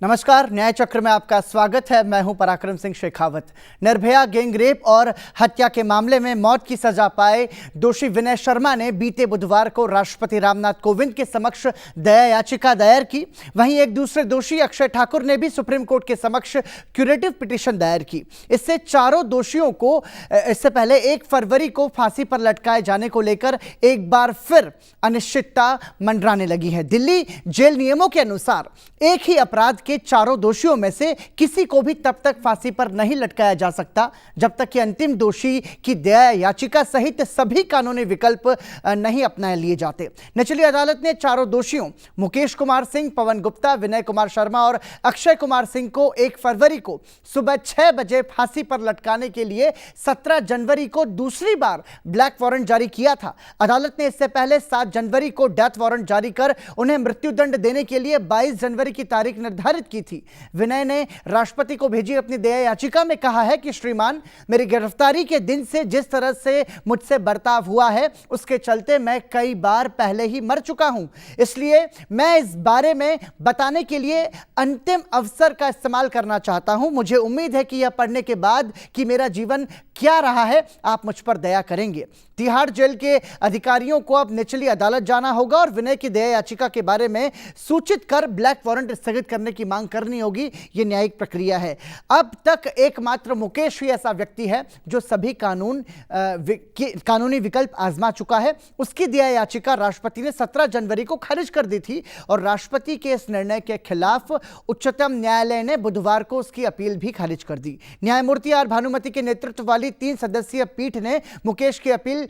नमस्कार, न्याय चक्र में आपका स्वागत है। मैं हूं पराक्रम सिंह शेखावत। निर्भया गैंगरेप और हत्या के मामले में मौत की सजा पाए दोषी विनय शर्मा ने बीते बुधवार को राष्ट्रपति रामनाथ कोविंद के समक्ष दया याचिका दायर की। वहीं एक दूसरे दोषी अक्षय ठाकुर ने भी सुप्रीम कोर्ट के समक्ष क्यूरेटिव पिटीशन दायर की। इससे चारों दोषियों को इससे पहले 1 फरवरी को फांसी पर लटकाए जाने को लेकर एक बार फिर अनिश्चितता मंडराने लगी है। दिल्ली जेल नियमों के अनुसार एक ही अपराध के चारों दोषियों में से किसी को भी तब तक फांसी पर नहीं लटकाया जा सकता जब तक कि अंतिम दोषी की दया याचिका सहित सभी कानूनी विकल्प नहीं अपना लिए जाते। निचली अदालत ने चारों दोषियों मुकेश कुमार सिंह, पवन गुप्ता, विनय कुमार शर्मा और अक्षय कुमार सिंह को 1 फरवरी को सुबह 6 बजे फांसी पर लटकाने के लिए 17 जनवरी को दूसरी बार ब्लैक वारंट जारी किया था। अदालत ने इससे पहले 7 जनवरी को डेथ वारंट जारी कर उन्हें मृत्युदंड देने के लिए 22 जनवरी की तारीख निर्धारित की थी। विनय ने राष्ट्रपति को भेजी अपनी दया याचिका में कहा है कि श्रीमान, मेरी गिरफ्तारी के दिन से जिस तरह से मुझसे बर्ताव हुआ है उसके चलते मैं कई बार पहले ही मर चुका हूं। इसलिए मैं इस बारे में बताने के लिए अंतिम अवसर का इस्तेमाल करना चाहता हूं। मुझे उम्मीद है कि यह पढ़ने के बाद कि मेरा जीवन क्या रहा है आप मुझ पर दया करेंगे। तिहाड़ जेल के अधिकारियों को अब निचली अदालत जाना होगा और विनय की दया याचिका के बारे में सूचित कर ब्लैक वारंट स्थगित करने की मांग करनी होगी। यह न्यायिक प्रक्रिया है। अब तक एकमात्र मुकेश ही ऐसा व्यक्ति है जो सभी कानूनी विकल्प आजमा चुका है। उसकी दया याचिका राष्ट्रपति ने 17 जनवरी को खारिज कर दी थी और राष्ट्रपति के इस निर्णय के खिलाफ उच्चतम न्यायालय ने बुधवार को उसकी अपील भी खारिज कर दी। न्यायमूर्ति आर भानुमति के नेतृत्व वाली 3 सदस्यीय पीठ ने मुकेश की अपील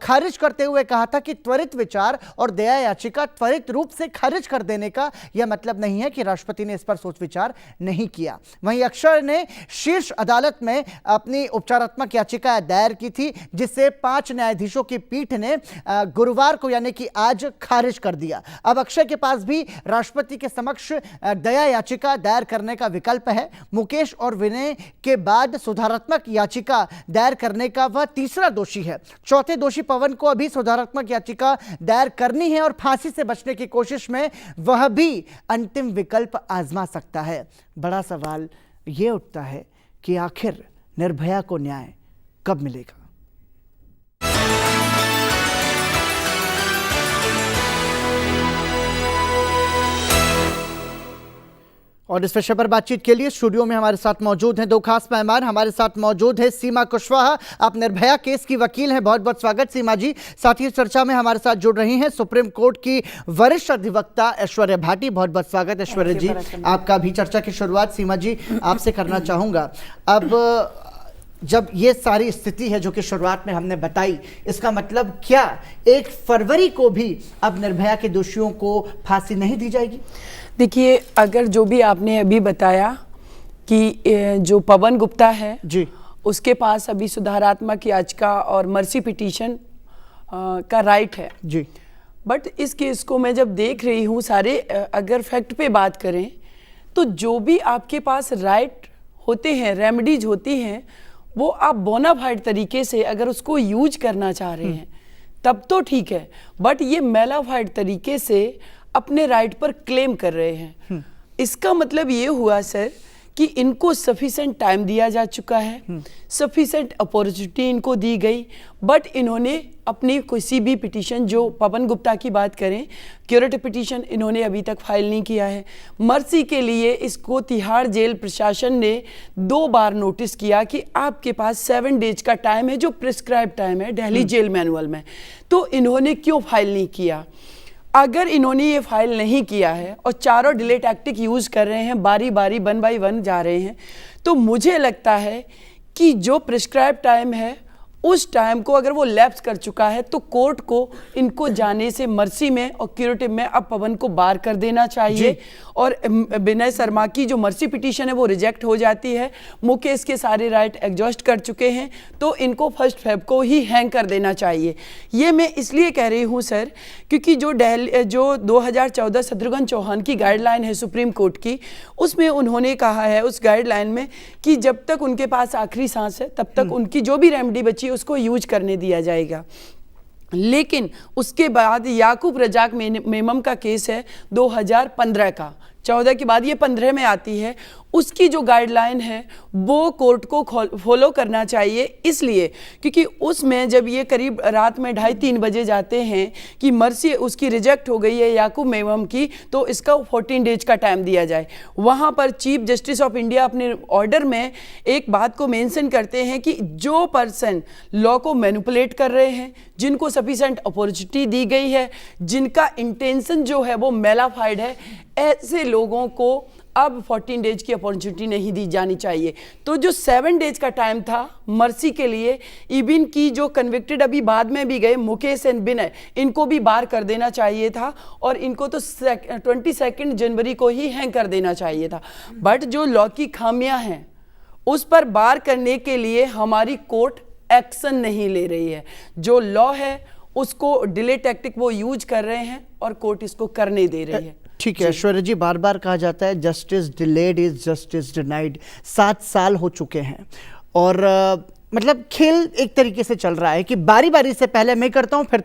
खारिज करते हुए कहा था कि त्वरित विचार और दया याचिका त्वरित रूप से खारिज कर देने का यह मतलब नहीं है कि राष्ट्रपति ने इस पर सोच विचार नहीं किया। वहीं अक्षय ने शीर्ष अदालत में अपनी उपचारात्मक याचिका दायर की थी जिसे 5 न्यायाधीशों की पीठ ने गुरुवार को यानी कि आज खारिज कर दिया। अब अक्षय के पास भी राष्ट्रपति के समक्ष दया याचिका दायर करने का विकल्प है। मुकेश और विनय के बाद सुधारात्मक याचिका दायर करने का वह तीसरा दोषी है। चौथे दोषी पवन को अभी सुधारात्मक याचिका दायर करनी है और फांसी से बचने की कोशिश में वह भी अंतिम विकल्प आजमा सकता है। बड़ा सवाल यह उठता है कि आखिर निर्भया को न्याय कब मिलेगा। और इस विषय पर बातचीत के लिए स्टूडियो में हमारे साथ मौजूद हैं 2 खास मेहमान। हमारे साथ मौजूद है सीमा कुशवाहा, आप निर्भया केस की वकील हैं। बहुत बहुत स्वागत सीमा जी। साथ ही चर्चा में हमारे साथ जुड़ रही हैं सुप्रीम कोर्ट की वरिष्ठ अधिवक्ता ऐश्वर्या भाटी। बहुत बहुत स्वागत ऐश्वर्या जी। आपका भी चर्चा की शुरुआत सीमा जी आपसे करना चाहूँगा। अब जब ये सारी स्थिति है जो कि शुरुआत में हमने बताई, इसका मतलब क्या 1 फरवरी को भी अब निर्भया के दोषियों को फांसी नहीं दी जाएगी? देखिए, अगर जो भी आपने अभी बताया कि जो पवन गुप्ता है जी, उसके पास अभी सुधारात्मक याचिका और मर्सी पिटीशन का राइट है जी, बट इस केस को मैं जब देख रही हूँ सारे अगर फैक्ट पे बात करें तो जो भी आपके पास राइट होते हैं, रेमेडीज होती हैं, वो आप बोनाफाइड तरीके से अगर उसको यूज करना चाह रहे हैं तब तो ठीक है, बट ये मेलाफाइड तरीके से अपने राइट पर क्लेम कर रहे हैं। इसका मतलब ये हुआ सर कि इनको सफिशिएंट टाइम दिया जा चुका है, सफिशिएंट अपॉर्चुनिटी इनको दी गई, बट इन्होंने अपनी किसी भी पिटीशन, जो पवन गुप्ता की बात करें, क्यूरेटिव पिटीशन इन्होंने अभी तक फाइल नहीं किया है। मर्सी के लिए इसको तिहाड़ जेल प्रशासन ने 2 बार नोटिस किया कि आपके पास 7 डेज का टाइम है जो प्रिस्क्राइब टाइम है दिल्ली जेल मैनुअल में, तो इन्होंने क्यों फाइल नहीं किया? अगर इन्होंने ये फाइल नहीं किया है और चारों डिले टैक्टिक यूज कर रहे हैं, बारी बारी 1 बाय 1 जा रहे हैं, तो मुझे लगता है कि जो प्रिस्क्राइब टाइम है उस टाइम को अगर वो लैप्स कर चुका है तो कोर्ट को इनको जाने से मर्सी में और क्यूरेटिव में अब पवन को बार कर देना चाहिए और विनय शर्मा की जो मर्सी पिटीशन है वो रिजेक्ट हो जाती है। मुकेश के सारे राइट एग्जॉस्ट कर चुके हैं तो इनको 1 फेब को ही हैंग कर देना चाहिए। ये मैं इसलिए कह रही हूँ सर क्योंकि जो 2014 शत्रुघ्न चौहान की गाइडलाइन है सुप्रीम कोर्ट की, उसमें उन्होंने कहा है उस गाइडलाइन में कि जब तक उनके पास आखिरी सांस है तब तक उनकी जो भी रेमेडी बची उसको यूज करने दिया जाएगा। लेकिन उसके बाद याकूब रजाक मेमम का केस है 2015 का, 14 के बाद ये 15 में आती है, उसकी जो गाइडलाइन है वो कोर्ट को फॉलो करना चाहिए। इसलिए क्योंकि उसमें जब ये करीब रात में 2:30-3 बजे जाते हैं कि मर्सी उसकी रिजेक्ट हो गई है याकूब मेमन की, तो इसका 14 डेज का टाइम दिया जाए। वहाँ पर चीफ जस्टिस ऑफ इंडिया अपने ऑर्डर में एक बात को मेंशन करते हैं कि जो पर्सन लॉ को मैनिपुलेट कर रहे हैं, जिनको सफिशिएंट अपॉर्चुनिटी दी गई है, जिनका इंटेंशन जो है वो मेलाफाइड है, ऐसे लोगों को अब 14 डेज की अपॉर्चुनिटी नहीं दी जानी चाहिए। तो जो 7 डेज का टाइम था मर्सी के लिए, इबिन की जो कन्विक्टेड अभी बाद में भी गए मुकेश एंड बिनय, इनको भी बार कर देना चाहिए था और इनको तो 22 जनवरी को ही हैंग कर देना चाहिए था। बट जो लॉ की खामियां हैं उस पर बार करने के लिए हमारी कोर्ट एक्शन नहीं ले रही है। जो लॉ है उसको डिले टैक्टिक वो यूज कर रहे हैं और कोर्ट इसको करने दे रही है। ठीक है ऐश्वर्या जी, बार बार कहा जाता है justice delayed is justice denied. 7 साल हो चुके हैं और मतलब खेल एक तरीके से चल रहा है कि बारी बारी से पहले मैं करता हूं, फिर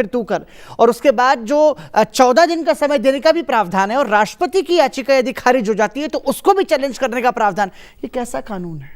तू कर, और उसके बाद जो 14 दिन का समय देने का भी प्रावधान है और राष्ट्रपति की याचिका यदि खारिज हो जाती है तो उसको भी चैलेंज करने का प्रावधान। ये कैसा कानून है?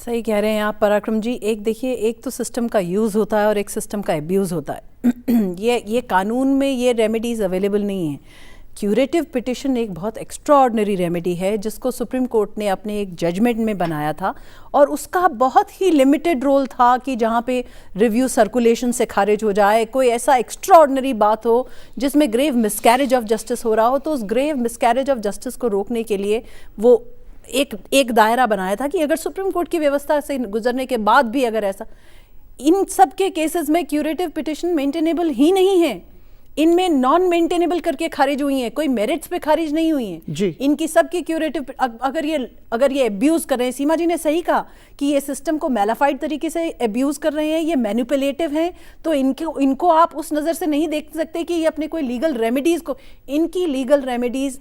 सही कह रहे हैं आप पराक्रम जी। एक देखिए, एक तो सिस्टम का यूज़ होता है और एक सिस्टम का एब्यूज़ होता है। ये कानून में ये रेमेडीज़ अवेलेबल नहीं है। क्यूरेटिव पिटिशन एक बहुत एक्स्ट्राऑर्डिनरी रेमेडी है जिसको सुप्रीम कोर्ट ने अपने एक जजमेंट में बनाया था और उसका बहुत ही लिमिटेड रोल था कि जहाँ पे रिव्यू सर्कुलेशन से खारिज हो जाए, कोई ऐसा एक्स्ट्राऑर्डिनरी बात हो जिसमें ग्रेव मिसकैरेज ऑफ जस्टिस हो रहा हो, तो उस ग्रेव मिसकैरेज ऑफ जस्टिस को रोकने के लिए वो एक दायरा बनाया था कि अगर सुप्रीम कोर्ट की व्यवस्था से गुजरने के बाद भी अगर ऐसा, इन सब के केसेस में क्यूरेटिव पिटिशन मेंटेनेबल ही नहीं है। इनमें नॉन मेंटेनेबल करके खारिज हुई हैं, कोई मेरिट्स पे खारिज नहीं हुई हैं। इनकी सबकी क्यूरेटिव, अगर ये अब्यूज कर रहे हैं, सीमा जी ने सही कहा कि ये सिस्टम को मैलाफाइड तरीके से अब्यूज कर रहे हैं, ये मैनिपुलेटिव हैं, तो इनको आप उस नज़र से नहीं देख सकते कि ये अपने कोई लीगल रेमेडीज को, इनकी लीगल रेमेडीज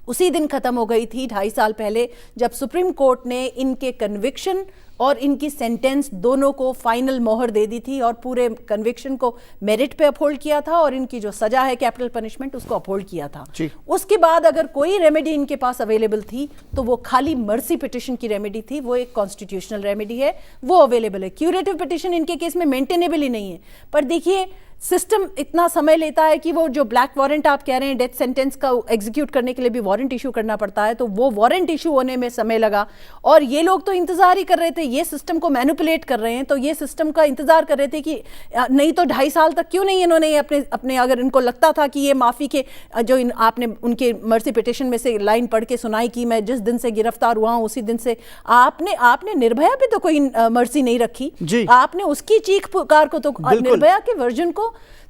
उसी दिन खत्म हो गई थी 2.5 साल पहले, जब सुप्रीम कोर्ट ने इनके कन्विक्शन और इनकी सेंटेंस दोनों को फाइनल मोहर दे दी थी और पूरे कन्विक्शन को मेरिट पे अपहोल्ड किया था और इनकी जो सजा है कैपिटल पनिशमेंट उसको अपहोल्ड किया था। उसके बाद अगर कोई रेमेडी इनके पास अवेलेबल थी तो वो खाली मर्सी पिटिशन की रेमेडी थी, वो एक कॉन्स्टिट्यूशनल रेमेडी है, वो अवेलेबल है। क्यूरेटिव पिटिशन इनके केस में मेंटेनेबल ही नहीं है। पर देखिए सिस्टम इतना समय लेता है कि वो जो ब्लैक वारंट आप कह रहे हैं, डेथ सेंटेंस का एग्जीक्यूट करने के लिए भी वारंट इशू करना पड़ता है, तो वो वारंट इशू होने में समय लगा और ये लोग तो इंतजार ही कर रहे थे, ये सिस्टम को मैनिपुलेट कर रहे हैं, तो ये सिस्टम का इंतजार कर रहे थे कि नहीं तो 2.5 साल तक क्यों नहीं इन्होंने अपने अगर इनको लगता था कि ये माफ़ी के जो आपने उनके मर्सी पिटिशन में से लाइन पढ़ के सुनाई कि मैं जिस दिन से गिरफ्तार हुआ हूँ उसी दिन से, आपने निर्भया पे तो कोई मर्सी नहीं रखी, आपने उसकी चीख पुकार को तो निर्भया के वर्जन को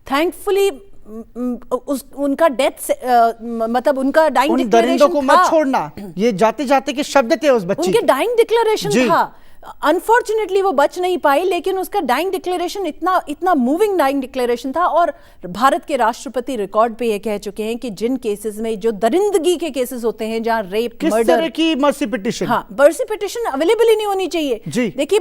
थैंकफुली उनका डेथ मतलब उनका डाइंग डिक्लेरेशन को मत छोड़ना, ये जाते जाते के शब्द थे उस बच्ची उनके डाइंग डिक्लेरेशन था। अनफॉर्चुनेटली वो बच नहीं पाई, लेकिन उसका डाइंग डिक्लेरेशन इतना मूविंग डाइंग डिक्लेरेशन था और भारत के राष्ट्रपति रिकॉर्ड पे ये कह चुके हैं कि जिन केसेस में जो दरिंदगी के केसेस होते हैं जहां रेप किस तरह की मर्सी पिटिशन, हाँ मर्सी पिटिशन अवेलेबल ही नहीं होनी चाहिए। देखिए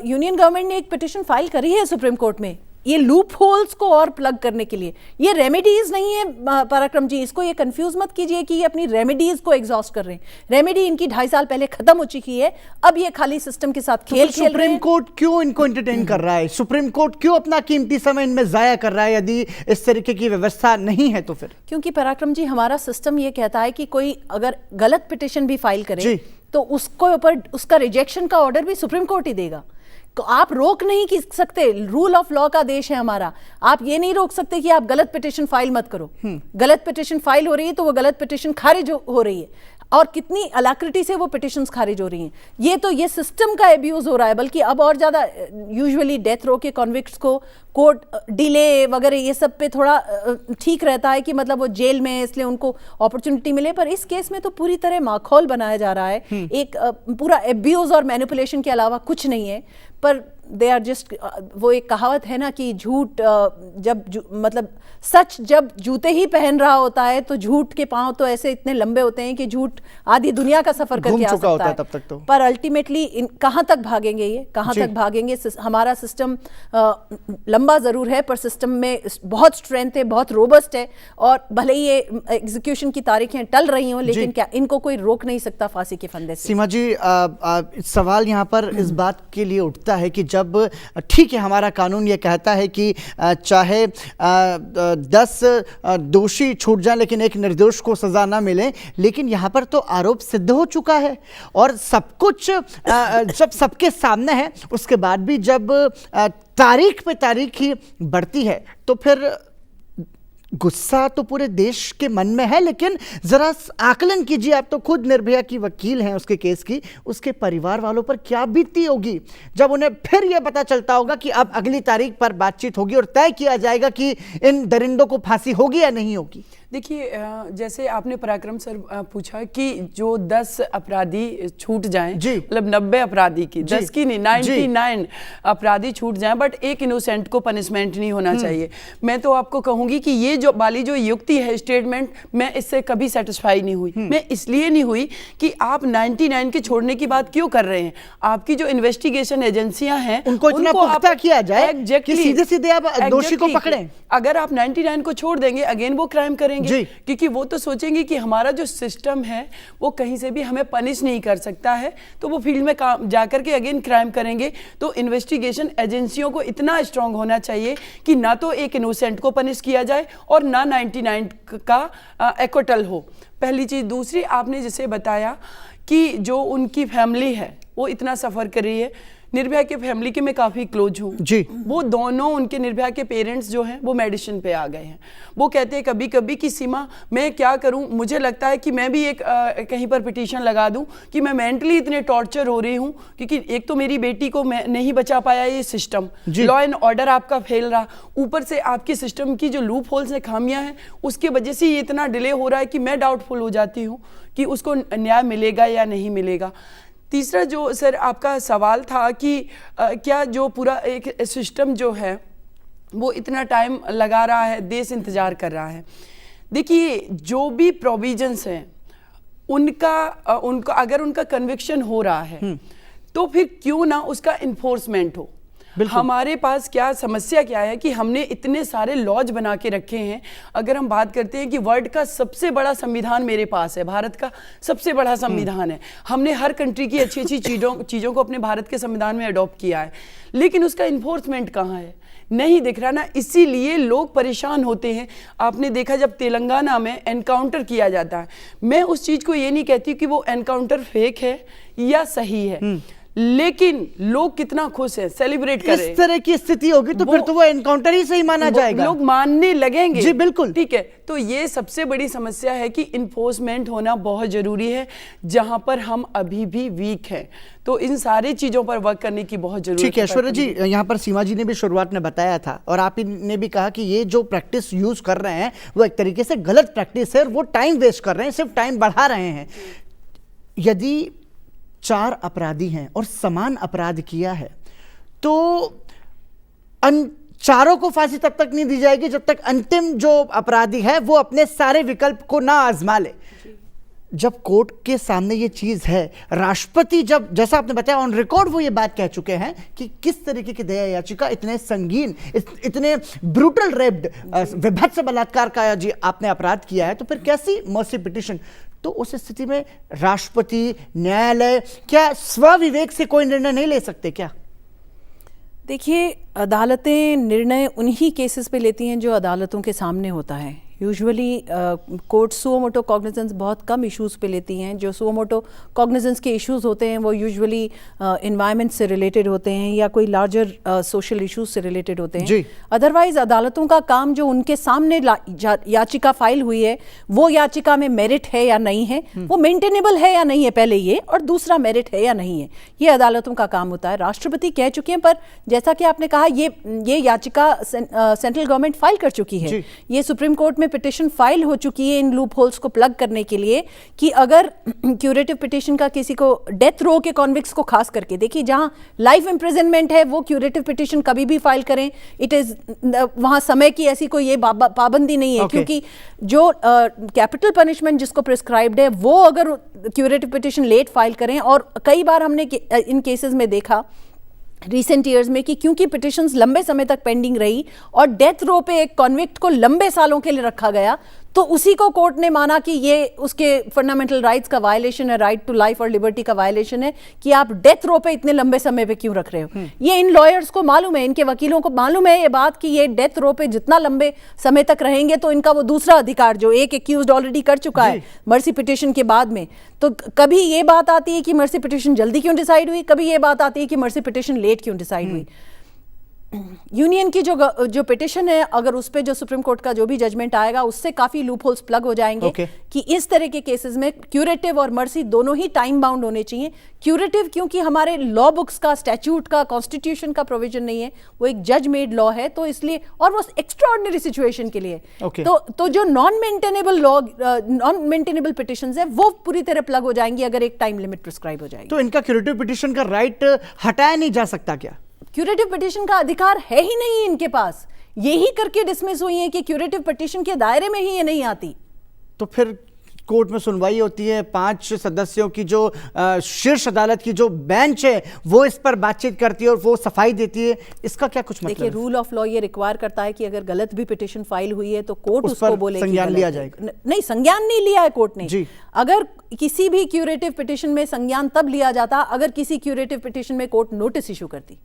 यूनियन गवर्नमेंट ने एक पिटिशन फाइल करी है सुप्रीम कोर्ट में ये लूप होल्स को और प्लग करने के लिए। ये रेमेडीज नहीं है पराक्रम जी, इसको ये कंफ्यूज मत कीजिए कि ये अपनी रेमेडीज को एग्जॉस्ट कर रहे हैं। रेमेडी इनकी 2.5 साल पहले खत्म हो चुकी है, अब ये खाली सिस्टम के साथ खेल खेल रहे हैं। सुप्रीम कोर्ट क्यों इनको एंटरटेन कर रहा है? सुप्रीम कोर्ट क्यों अपना कीमती समय इनमें जाया कर रहा है यदि इस तरीके की व्यवस्था नहीं है तो? फिर क्योंकि पराक्रम जी हमारा सिस्टम ये कहता है कि कोई अगर गलत पिटिशन भी फाइल करे तो उसको ऊपर उसका रिजेक्शन का ऑर्डर भी सुप्रीम कोर्ट ही देगा। तो आप रोक नहीं सकते, रूल ऑफ लॉ का देश है हमारा, आप ये नहीं रोक सकते कि आप गलत पिटिशन फाइल मत करो। गलत पिटिशन फाइल हो रही है तो वो गलत पिटिशन खारिज हो रही है और कितनी अलाक्रिटी से वो पिटिशंस खारिज हो रही हैं। ये सिस्टम का एब्यूज हो रहा है, बल्कि अब और ज़्यादा यूजुअली डेथ रो के कॉन्विक्ट्स को कोर्ट डिले वगैरह ये सब पे थोड़ा ठीक रहता है कि मतलब वो जेल में है इसलिए उनको अपॉर्चुनिटी मिले, पर इस केस में तो पूरी तरह माखौल बनाया जा रहा है, एक पूरा एब्यूज और मैनिपुलेशन के अलावा कुछ नहीं है। पर दे आर जस्ट, वो एक कहावत है ना कि झूठ मतलब सच जब जूते ही पहन रहा होता है तो झूठ के पांव तो ऐसे इतने लंबे होते हैं कि झूठ आधी दुनिया का सफर करके आ सकता है तब तक तो। पर अल्टीमेटली कहां तक भागेंगे, ये कहां तक भागेंगे? हमारा सिस्टम लंबा जरूर है पर सिस्टम में बहुत स्ट्रेंथ है, बहुत रोबस्ट है, और भले ही ये एग्जीक्यूशन की तारीखें टल रही हों लेकिन क्या इनको कोई रोक नहीं सकता फांसी के फंदे से? सीमा जी, सवाल यहाँ पर इस बात के लिए उठता है कि जब ठीक है हमारा कानून ये कहता है कि चाहे 10 दोषी छूट जाए लेकिन एक निर्दोष को सजा ना मिले, लेकिन यहाँ पर तो आरोप सिद्ध हो चुका है और सब कुछ जब सबके सामने है, उसके बाद भी जब तारीख पे तारीख ही बढ़ती है तो फिर गुस्सा तो पूरे देश के मन में है। लेकिन जरा आकलन कीजिए, आप तो खुद निर्भया की वकील हैं उसके केस की, उसके परिवार वालों पर क्या बीती होगी जब उन्हें फिर यह पता चलता होगा कि अब अगली तारीख पर बातचीत होगी और तय किया जाएगा कि इन दरिंदों को फांसी होगी या नहीं होगी? देखिए, जैसे आपने पराक्रम सर पूछा कि जो 10 अपराधी छूट जाएं, मतलब 90 अपराधी की, 10 की नहीं 99 अपराधी छूट जाएं, बट एक इनोसेंट को पनिशमेंट नहीं होना चाहिए। मैं तो आपको कहूंगी कि ये जो वाली जो युक्ति है स्टेटमेंट, मैं इससे कभी सेटिस्फाई नहीं हुई। मैं इसलिए नहीं हुई कि आप 99 के छोड़ने की बात क्यों कर रहे हैं? आपकी जो इन्वेस्टिगेशन एजेंसियां हैं उनको इतना पुख्ता किया जाए कि सीधे सीधे आप दोषी को पकड़ें। अगर आप 99 को छोड़ देंगे अगेन वो क्राइम करेंगे, क्योंकि वो तो सोचेंगे कि हमारा जो सिस्टम है वो कहीं से भी हमें पनिश नहीं कर सकता है, तो वो फील्ड में काम जाकर के अगेन क्राइम करेंगे। तो इन्वेस्टिगेशन एजेंसियों को इतना स्ट्रांग होना चाहिए कि ना तो एक इनोसेंट को पनिश किया जाए और ना 99 का एक्विटल हो, पहली चीज। दूसरी, आपने जैसे बताया कि जो उनकी फैमिली है वो इतना सफर कर रही है, निर्भया के फैमिली के मैं काफ़ी क्लोज हूँ जी। वो दोनों, उनके निर्भया के पेरेंट्स जो हैं वो मेडिसिन पे आ गए हैं। वो कहते हैं कभी कभी कि सीमा मैं क्या करूँ, मुझे लगता है कि मैं भी एक कहीं पर पिटीशन लगा दूँ कि मैं मेंटली इतने टॉर्चर हो रही हूँ, क्योंकि एक तो मेरी बेटी को मैं नहीं बचा पाया ये सिस्टम, लॉ एंड ऑर्डर आपका फेल रहा, ऊपर से आपके सिस्टम की जो लूप होल्स है, खामियाँ हैं, उसके वजह से ये इतना डिले हो रहा है कि मैं डाउटफुल हो जाती हूँ कि उसको न्याय मिलेगा या नहीं मिलेगा। तीसरा जो सर आपका सवाल था कि क्या जो पूरा एक सिस्टम जो है वो इतना टाइम लगा रहा है, देश इंतज़ार कर रहा है। देखिए, जो भी प्रोविजंस हैं उनका अगर उनका कन्विक्शन हो रहा है तो फिर क्यों ना उसका इन्फोर्समेंट हो। हमारे पास क्या समस्या क्या है कि हमने इतने सारे लॉज बना के रखे हैं। अगर हम बात करते हैं कि वर्ल्ड का सबसे बड़ा संविधान मेरे पास है, भारत का सबसे बड़ा संविधान है, हमने हर कंट्री की अच्छी अच्छी चीज़ों को अपने भारत के संविधान में अडॉप्ट किया है, लेकिन उसका इन्फोर्समेंट कहाँ है, नहीं दिख रहा ना। इसीलिए लोग परेशान होते हैं। आपने देखा जब तेलंगाना में एनकाउंटर किया जाता है, मैं उस चीज़ को ये नहीं कहती कि वो एनकाउंटर फेक है या सही है, लेकिन लोग कितना खुश हैं, सेलिब्रेट कर रहे हैं। इस तरह की स्थिति होगी तो फिर तो वो एनकाउंटर ही सही माना जाएगा, लोग मानने लगेंगे। जी बिल्कुल, ठीक है। तो ये सबसे बड़ी समस्या है कि इन्फोर्समेंट होना बहुत जरूरी है, जहां पर हम अभी भी वीक हैं। तो इन सारी चीजों पर वर्क करने की बहुत जरूरत है। ठीक है ऐश्वर्या जी, यहाँ पर सीमा जी ने भी शुरुआत में बताया था और आप ने भी कहा कि ये जो प्रैक्टिस यूज कर रहे हैं वो एक तरीके से गलत प्रैक्टिस है और वो टाइम वेस्ट कर रहे हैं, सिर्फ टाइम बढ़ा रहे हैं। यदि 4 अपराधी हैं और समान अपराध किया है तो चारों को फांसी तब तक नहीं दी जाएगी जब तक अंतिम जो अपराधी है वो अपने सारे विकल्प को ना आजमा ले। जब कोर्ट के सामने ये चीज है, राष्ट्रपति जब, जैसा आपने बताया ऑन रिकॉर्ड, वो ये बात कह चुके हैं कि किस तरीके की दया याचिका, इतने संगीन, इतने ब्रूटल रेप्ड, विभत्स बलात्कार का जी आपने अपराध किया है, तो फिर कैसी मर्सी पिटीशन? तो उस स्थिति में राष्ट्रपति, न्यायालय क्या स्वविवेक से कोई निर्णय नहीं ले सकते क्या? देखिए, अदालतें निर्णय उन्हीं केसेस पे लेती हैं जो अदालतों के सामने होता है। Usually court suo motu cognizance बहुत कम इश्यूज़ पे लेती हैं। जो सुओ मोटो कॉग्निजेंस के इश्यूज़ होते हैं वो यूजुअली इन्वायरमेंट से रिलेटेड होते हैं या कोई लार्जर सोशल इश्यूज से रिलेटेड होते हैं। अदरवाइज अदालतों का काम जो उनके सामने याचिका फाइल हुई है, वो याचिका में मेरिट है या नहीं है, वो मेंटेनेबल है या नहीं है, पहले ये, और दूसरा मेरिट है या नहीं है, ये अदालतों का काम होता है। राष्ट्रपति कह चुके हैं, पर जैसा कि आपने कहा ये याचिका सेंट्रल गवर्नमेंट फाइल कर चुकी है, ये सुप्रीम कोर्ट में पिटिशन फाइल हो चुकी है इन लूप होल्स को प्लग करने के लिए कि अगर क्यूरेटिव पिटिशन का किसी को डेथ रो के कॉन्विक्ट्स को खास करके, देखिए जहां लाइफ इम्प्रिजनमेंट है वो क्यूरेटिव पिटिशन कभी भी फाइल करें, इट इज वहां समय की ऐसी कोई ये पाबंदी नहीं है, क्योंकि जो कैपिटल पनिशमेंट जिसको प्रिस्क्राइब्ड है वो अगर क्यूरेटिव पिटिशन लेट फाइल करें, और कई बार हमने इन केसेस में देखा रिसेंट ईयर्स में कि क्योंकि पिटिशंस लंबे समय तक पेंडिंग रही और डेथ रो पे एक कॉन्विक्ट को लंबे सालों के लिए रखा गया, तो उसी को कोर्ट ने माना कि ये उसके फंडामेंटल राइट्स का वायलेशन है, राइट टू लाइफ और लिबर्टी का वायलेशन है कि आप डेथ रो पे इतने लंबे समय पे क्यों रख रहे हो। ये इन लॉयर्स को मालूम है, इनके वकीलों को मालूम है ये बात कि ये डेथ रो पे जितना लंबे समय तक रहेंगे तो इनका वो दूसरा अधिकार जो एक एक्यूज्ड ऑलरेडी कर चुका है मर्सी पिटिशन के बाद में, तो कभी ये बात आती है कि मर्सी पिटिशन जल्दी क्यों डिसाइड हुई, कभी ये बात आती है कि मर्सी पिटिशन लेट क्यों डिसाइड हुई। यूनियन की जो पिटिशन है, अगर उस पे जो सुप्रीम कोर्ट का जो भी जजमेंट आएगा उससे काफी लूप होल्स प्लग हो जाएंगे कि इस तरह के केसेस में क्यूरेटिव और मर्सी दोनों ही टाइम बाउंड होने चाहिए। क्यूरेटिव क्योंकि हमारे लॉ बुक्स का, स्टैट्यूट का, कॉन्स्टिट्यूशन का प्रोविजन नहीं है, वो एक जज मेड लॉ है, तो इसलिए, और वो एक्स्ट्राऑर्डिनरी सिचुएशन के लिए तो जो नॉन मेंटेनेबल पिटिशंस है वो पूरी तरह प्लग हो जाएंगी अगर एक टाइम लिमिट प्रिस्क्राइब हो जाएगी। तो इनका क्यूरेटिव पिटिशन का राइट हटाया नहीं जा सकता क्या? क्यूरेटिव पिटिशन का अधिकार है ही नहीं इनके पास, यही करके डिसमिस हुई है कि क्यूरेटिव पिटिशन के दायरे में ही ये नहीं आती। तो फिर कोर्ट में सुनवाई होती है, 5 सदस्यों की जो शीर्ष अदालत की जो बेंच है वो इस पर बातचीत करती है और वो सफाई देती है, इसका क्या कुछ मतलब? देखिए रूल ऑफ लॉ ये रिक्वायर करता है कि अगर गलत भी पिटिशन फाइल हुई है तो कोर्ट उसको बोले संज्ञान लिया जाएगा। नहीं, संज्ञान नहीं लिया है कोर्ट ने। अगर किसी भी क्यूरेटिव पिटिशन में संज्ञान तब लिया जाता अगर किसी क्यूरेटिव पिटिशन में कोर्ट नोटिस इशू करती।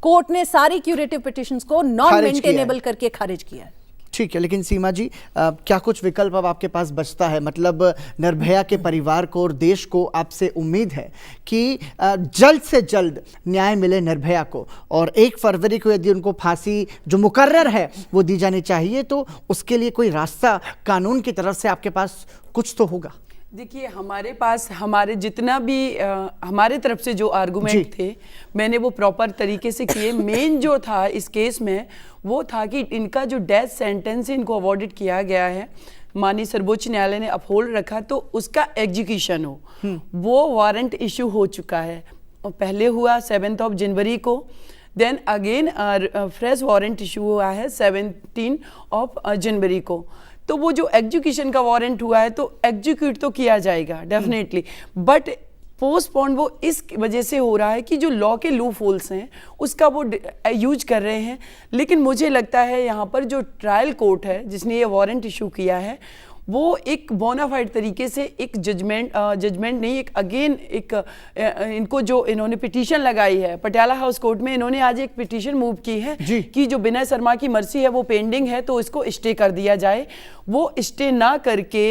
कोर्ट ने सारी क्यूरेटिव पिटिशंस को नॉन मेंटेनेबल करके खारिज किया है। ठीक है, लेकिन सीमा जी क्या कुछ विकल्प अब आपके पास बचता है? मतलब निर्भया के परिवार को और देश को आपसे उम्मीद है कि जल्द से जल्द न्याय मिले निर्भया को, और 1 फरवरी को यदि उनको फांसी जो मुकर्रर है वो दी जानी चाहिए, तो उसके लिए कोई रास्ता कानून की तरफ से आपके पास कुछ तो होगा? देखिए हमारे पास हमारे जितना भी हमारे तरफ से जो आर्गुमेंट थे मैंने वो प्रॉपर तरीके से किए। मेन जो था इस केस में वो था कि इनका जो डेथ सेंटेंस इनको अवॉर्डेड किया गया है, माननीय सर्वोच्च न्यायालय ने अपहोल्ड रखा, तो उसका एग्जीक्यूशन हो, वो वारंट इशू हो चुका है। पहले हुआ 7 जनवरी को, then again fresh warrant issue हुआ है 17 जनवरी को। तो वो जो एग्जीक्यूशन का वारंट हुआ है तो एग्जीक्यूट तो किया जाएगा डेफिनेटली, बट पोस्टपोन वो इस वजह से हो रहा है कि जो लॉ के लूप होल्स हैं उसका वो यूज कर रहे हैं। लेकिन मुझे लगता है यहाँ पर जो ट्रायल कोर्ट है जिसने ये वारंट इशू किया है वो एक बोनाफाइड तरीके से एक जजमेंट नहीं, एक अगेन एक इनको जो इन्होंने पिटीशन लगाई है पटियाला हाउस कोर्ट में, इन्होंने आज एक पिटीशन मूव की है कि जो विनय शर्मा की मर्सी है वो पेंडिंग है तो इसको स्टे कर दिया जाए। वो स्टे ना करके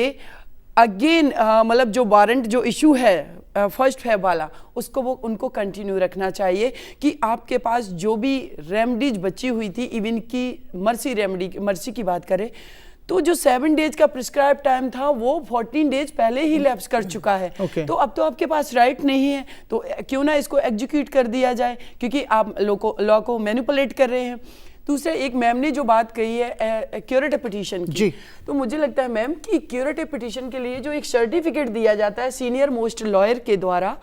अगेन मतलब जो वारंट जो इशू है फर्स्ट फेब वाला उसको वो उनको कंटिन्यू रखना चाहिए कि आपके पास जो भी रेमडीज बची हुई थी, इवन की मर्सी की बात करें तो जो 7 डेज का प्रिस्क्राइब टाइम था वो 14 डेज पहले ही लैप्स कर चुका है। तो अब तो आपके पास राइट नहीं है, तो क्यों ना इसको एग्जीक्यूट कर दिया जाए, क्योंकि आप लॉ को मैनिपुलेट कर रहे हैं। दूसरा, एक मैम ने जो बात कही है क्यूरेटिव पिटीशन की, तो मुझे लगता है मैम कि क्यूरेटिव पिटीशन के लिए जो एक सर्टिफिकेट दिया जाता है सीनियर मोस्ट लॉयर के द्वारा,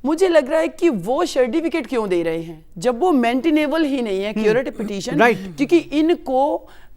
मुझे लग रहा है कि वो सर्टिफिकेट क्यों दे रहे हैं जब वो मेंटेनेबल ही नहीं है क्यूरेटिव पिटीशन, क्योंकि इनको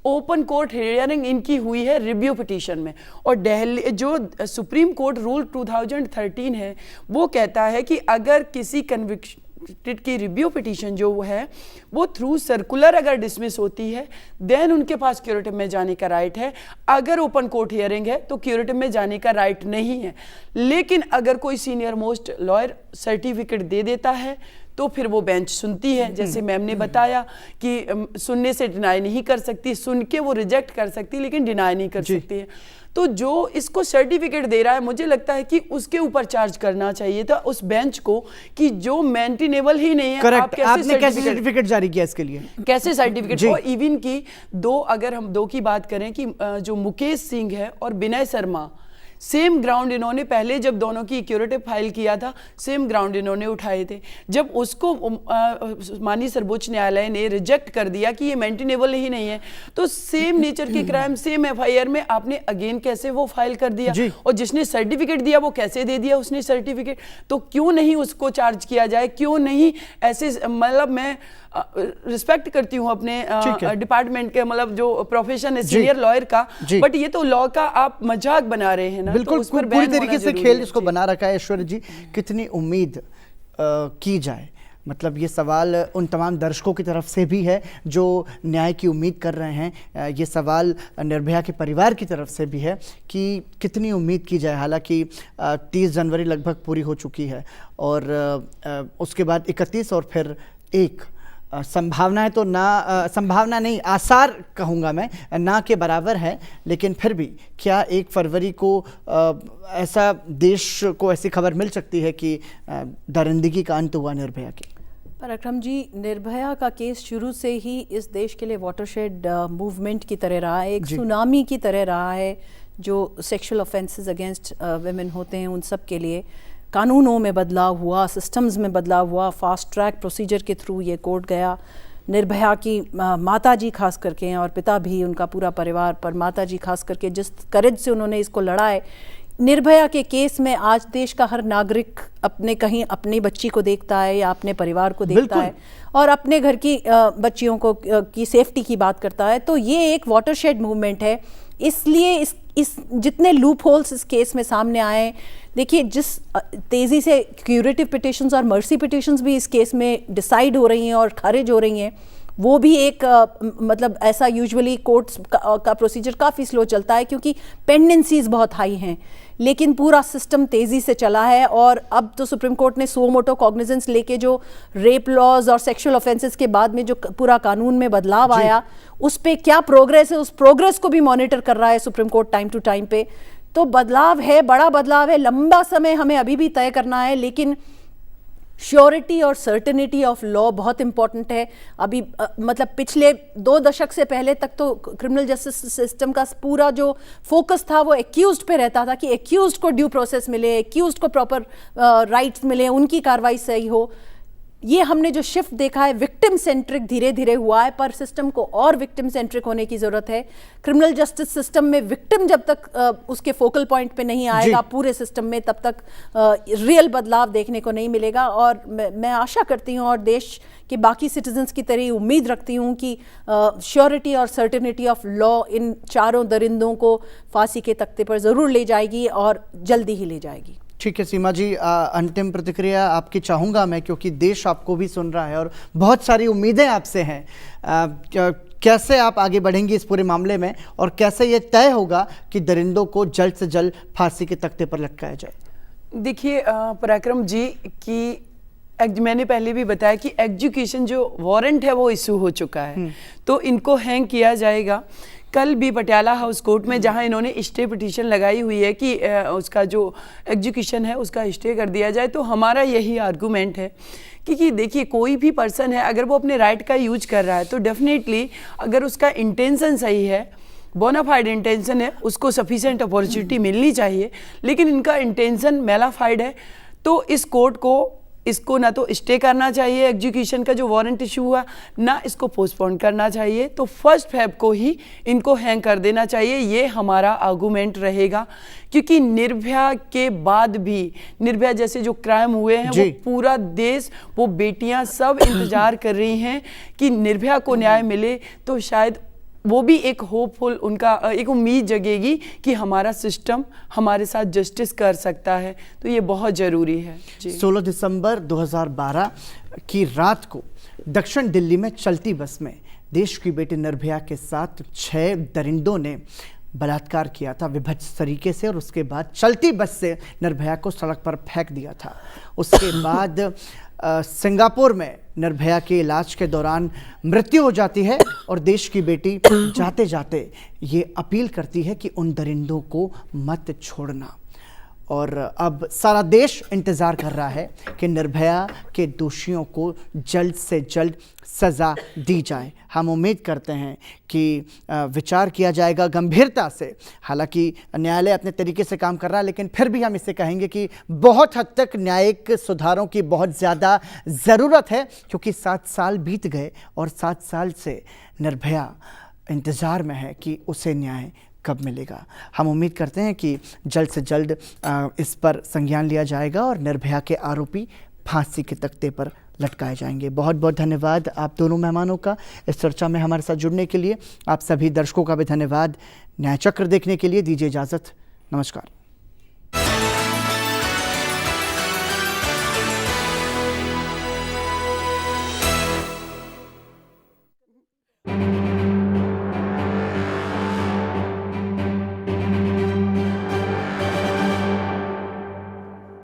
ओपन कोर्ट हियरिंग इनकी हुई है रिव्यू पिटीशन में, और दिल्ली जो सुप्रीम कोर्ट रूल 2013 है वो कहता है कि अगर किसी कन्विक्टेड की रिव्यू पिटीशन जो है वो थ्रू सर्कुलर अगर डिसमिस होती है देन उनके पास क्यूरेटिव में जाने का राइट है। अगर ओपन कोर्ट हियरिंग है तो क्यूरेटिव में जाने का राइट नहीं है। लेकिन अगर कोई सीनियर मोस्ट लॉयर सर्टिफिकेट दे देता है तो फिर वो बेंच सुनती है, जैसे मैम ने बताया कि सुनने से डिनाई नहीं कर सकती, सुन के वो रिजेक्ट कर सकती लेकिन डिनाई नहीं कर सकती है। तो जो इसको सर्टिफिकेट दे रहा है मुझे लगता है कि उसके ऊपर चार्ज करना चाहिए था उस बेंच को कि जो मेंटेनेबल ही नहीं है। आपने कैसे सर्टिफिकेट जारी किया इसके लिए? कैसे सर्टिफिकेट? और इवन की अगर हम दो की बात करें कि जो मुकेश सिंह है और विनय शर्मा, सेम ग्राउंड इन्होंने पहले जब दोनों की क्यूरेटिव फाइल किया था, सेम ग्राउंड इन्होंने उठाए थे। जब उसको माननीय सर्वोच्च न्यायालय ने रिजेक्ट कर दिया कि ये मेंटेनेबल ही नहीं है, तो सेम नेचर के क्राइम सेम एफआईआर में आपने अगेन कैसे वो फाइल कर दिया, और जिसने सर्टिफिकेट दिया वो कैसे दे दिया उसने सर्टिफिकेट, तो क्यों नहीं उसको चार्ज किया जाए, क्यों नहीं ऐसे, मतलब मैं रिस्पेक्ट करती हूँ अपने डिपार्टमेंट के, मतलब जो प्रोफेशन है सीनियर लॉयर का, बट ये तो लॉ का आप मजाक बना रहे हैं ना। बिल्कुल, तो उस पर पूरी तरीके से खेल इसको बना रखा है। ऐश्वर्या जी, कितनी उम्मीद की जाए, मतलब ये सवाल उन तमाम दर्शकों की तरफ से भी है जो न्याय की उम्मीद कर रहे हैं, ये सवाल निर्भया के परिवार की तरफ से भी है कि कितनी उम्मीद की जाए। हालांकि 30 जनवरी लगभग पूरी हो चुकी है और उसके बाद 31 और फिर 1 संभावनाएं तो ना, संभावना नहीं, आसार कहूँगा मैं, ना के बराबर है, लेकिन फिर भी क्या 1 फरवरी को ऐसा देश को ऐसी खबर मिल सकती है कि दरिंदगी का अंत हुआ निर्भया की? पराक्रम जी, निर्भया का केस शुरू से ही इस देश के लिए वाटरशेड मूवमेंट की तरह रहा है, एक सुनामी की तरह रहा है। जो सेक्सुअल ऑफेंसेस अगेंस्ट वेमेन होते हैं उन सब के लिए कानूनों में बदलाव हुआ, सिस्टम्स में बदलाव हुआ, फास्ट ट्रैक प्रोसीजर के थ्रू ये कोर्ट गया। निर्भया की माता जी खास करके और पिता भी, उनका पूरा परिवार, पर माता जी खास करके जिस करेज से उन्होंने इसको लड़ा है, निर्भया के केस में आज देश का हर नागरिक अपने कहीं अपनी बच्ची को देखता है या अपने परिवार को देखता है और अपने घर की बच्चियों को की सेफ्टी की बात करता है। तो ये एक वाटरशेड मूवमेंट है, इसलिए इस जितने लूप होल्स इस केस में सामने आए, देखिए जिस तेज़ी से क्यूरेटिव पिटिशंस और मर्सी पिटिशंस भी इस केस में डिसाइड हो रही हैं और खारिज हो रही हैं, वो भी एक मतलब ऐसा यूजुअली कोर्ट्स का प्रोसीजर काफ़ी स्लो चलता है क्योंकि पेंडेंसीज बहुत हाई हैं, लेकिन पूरा सिस्टम तेज़ी से चला है। और अब तो सुप्रीम कोर्ट ने सो मोटो कॉग्निजेंस लेके जो रेप लॉज और सेक्सुअल ऑफेंसेस के बाद में जो पूरा कानून में बदलाव आया, उस पे क्या प्रोग्रेस है, उस प्रोग्रेस को भी मॉनिटर कर रहा है supreme court time to time पे। तो बदलाव है, बड़ा बदलाव है, लंबा समय हमें अभी भी तय करना है, लेकिन श्योरिटी और सर्टेनिटी ऑफ लॉ बहुत इंपॉर्टेंट है। अभी मतलब पिछले 2 दशक से पहले तक तो क्रिमिनल जस्टिस सिस्टम का पूरा जो फोकस था वो एक्यूज्ड पे रहता था कि एक्यूज्ड को ड्यू प्रोसेस मिले, एक्यूज्ड को प्रॉपर राइट्स मिले, उनकी कार्रवाई सही हो। ये हमने जो शिफ्ट देखा है विक्टिम सेंट्रिक धीरे धीरे हुआ है, पर सिस्टम को और विक्टिम सेंट्रिक होने की जरूरत है। क्रिमिनल जस्टिस सिस्टम में विक्टिम जब तक उसके फोकल पॉइंट पे नहीं आएगा पूरे सिस्टम में, तब तक रियल बदलाव देखने को नहीं मिलेगा। और मैं आशा करती हूँ और देश के बाकी सिटीजन्स की तरह उम्मीद रखती हूँ कि श्योरिटी और सर्टेनिटी ऑफ लॉ इन चारों दरिंदों को फांसी के तख्ते पर ज़रूर ले जाएगी और जल्दी ही ले जाएगी। ठीक है सीमा जी, अंतिम प्रतिक्रिया आपकी चाहूँगा मैं, क्योंकि देश आपको भी सुन रहा है और बहुत सारी उम्मीदें आपसे हैं। कैसे आप आगे बढ़ेंगी इस पूरे मामले में और कैसे ये तय होगा कि दरिंदों को जल्द से जल्द फांसी के तख्ते पर लटकाया जाए? देखिए पराक्रम जी कि मैंने पहले भी बताया कि एग्जीक्यूशन जो वारंट है वो इशू हो चुका है, तो इनको हैंग किया जाएगा। कल भी पटियाला हाउस कोर्ट में जहां इन्होंने स्टे पिटीशन लगाई हुई है कि उसका जो एग्जीक्यूशन है उसका स्टे कर दिया जाए, तो हमारा यही आर्गूमेंट है कि देखिए कोई भी पर्सन है अगर वो अपने राइट का यूज कर रहा है तो डेफिनेटली अगर उसका इंटेंशन सही है, बोनाफाइड इंटेंशन है, उसको सफिशिएंट अपॉर्चुनिटी मिलनी चाहिए। लेकिन इनका इंटेंशन मेलाफाइड है, तो इस कोर्ट को इसको ना तो स्टे करना चाहिए एग्जीक्यूशन का जो वारंट इशू हुआ, ना इसको पोस्टपोन करना चाहिए, तो 1 फेब को ही इनको हैंग कर देना चाहिए। ये हमारा आर्गूमेंट रहेगा, क्योंकि निर्भया के बाद भी निर्भया जैसे जो क्राइम हुए हैं वो पूरा देश, वो बेटियां सब इंतजार कर रही हैं कि निर्भया को न्याय मिले, तो शायद वो भी एक होपफुल, उनका एक उम्मीद जगेगी कि हमारा सिस्टम हमारे साथ जस्टिस कर सकता है। तो ये बहुत ज़रूरी है। 16 दिसंबर 2012 की रात को दक्षिण दिल्ली में चलती बस में देश की बेटी निर्भया के साथ 6 दरिंदों ने बलात्कार किया था विभत्स तरीके से, और उसके बाद चलती बस से निर्भया को सड़क पर फेंक दिया था। उसके बाद सिंगापुर में निर्भया के इलाज के दौरान मृत्यु हो जाती है और देश की बेटी जाते जाते ये अपील करती है कि उन दरिंदों को मत छोड़ना। और अब सारा देश इंतज़ार कर रहा है कि निर्भया के दोषियों को जल्द से जल्द सज़ा दी जाए। हम उम्मीद करते हैं कि विचार किया जाएगा गंभीरता से। हालांकि न्यायालय अपने तरीके से काम कर रहा है, लेकिन फिर भी हम इसे कहेंगे कि बहुत हद तक न्यायिक सुधारों की बहुत ज़्यादा ज़रूरत है, क्योंकि 7 साल बीत गए और 7 साल से निर्भया इंतज़ार में है कि उसे न्याय कब मिलेगा। हम उम्मीद करते हैं कि जल्द से जल्द इस पर संज्ञान लिया जाएगा और निर्भया के आरोपी फांसी के तख्ते पर लटकाए जाएंगे। बहुत बहुत धन्यवाद आप दोनों मेहमानों का इस चर्चा में हमारे साथ जुड़ने के लिए। आप सभी दर्शकों का भी धन्यवाद। न्याय चक्र देखने के लिए दीजिए इजाज़त। नमस्कार।